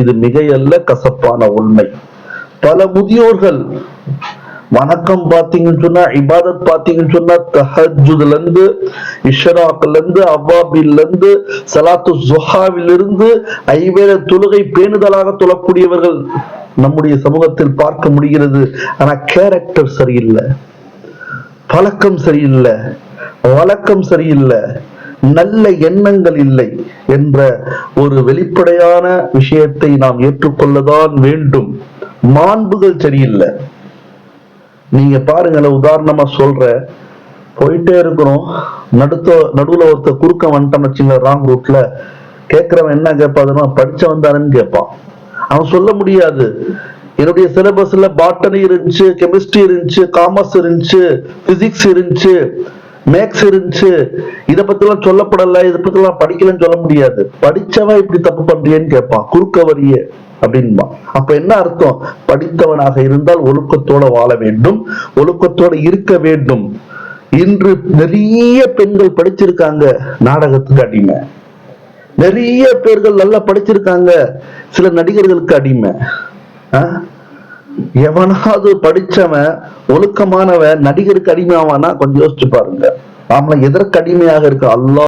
இது மிகையல்ல கசப்பான உண்மை. பல முதியோர்கள் வணக்கம் பாத்தீங்கன்னு சொன்னா, இபாதத் பாத்தீங்கன்னு சொன்னா, தஹஜ்ஜுதுல இருந்து, இஷ்ராக்ல இருந்து, அவாபில்ல இருந்து, சலாத்து ஜுஹாவில் இருந்து, ஐவேளை தொழுகை பேணுதலாக தொழக்கூடியவர்கள் நம்முடைய சமூகத்தில் பார்க்க முடிகிறது. ஆனா கேரக்டர் சரியில்லை, பழக்கம் சரியில்லை, வழக்கம் சரியில்லை, நல்ல எண்ணங்கள் இல்லை என்ற ஒரு வெளிப்படையான விஷயத்தை நாம் ஏற்றுக்கொள்ளதான் வேண்டும். மாண்புகள் சரியில்லை. நீங்க பாருங்களேன், உதாரணமா சொல்ற, போயிட்டே இருக்கிறோம், நடுவுல ஒருத்தர் குறுக்க வந்துட்டான்னு வச்சுங்க, ராங் ரூட்ல, கேட்கிறவன் என்ன கேட்பாதுன்னா படிச்ச வந்தானு கேட்பான். அவன் சொல்ல முடியாது, என்னுடைய சிலபஸ்ல பாட்டனி இருந்துச்சு, கெமிஸ்ட்ரி இருந்துச்சு, காமர்ஸ் இருந்துச்சு, பிசிக்ஸ் இருந்துச்சு, மேக்ஸ் இருந்துச்சு, இதை பத்திலாம் சொல்லப்படல, இதை பத்திலாம் படிக்கலன்னு சொல்ல முடியாது. படிச்சவன் இப்படி தப்பு பண்றியன்னு கேட்பான், குறுக்க வரிய அப்படின்பா. அப்ப என்ன அர்த்தம்? படித்தவனாக இருந்தால் ஒழுக்கத்தோட வாழ வேண்டும், ஒழுக்கத்தோட இருக்க வேண்டும். இன்று நிறைய பெண்கள் படிச்சிருக்காங்க, நாடகத்துக்கு அடிமை. நிறைய பேர்கள் நல்லா படிச்சிருக்காங்க, சில நடிகர்களுக்கு அடிமை. எவனாவது படிச்சவன் ஒழுக்கமானவன் நடிகருக்கு அடிமையாவானா? கொஞ்சம் யோசிச்சு பாருங்க. நாம எதற்கு அடிமையாக இருக்க? அல்லாஹ்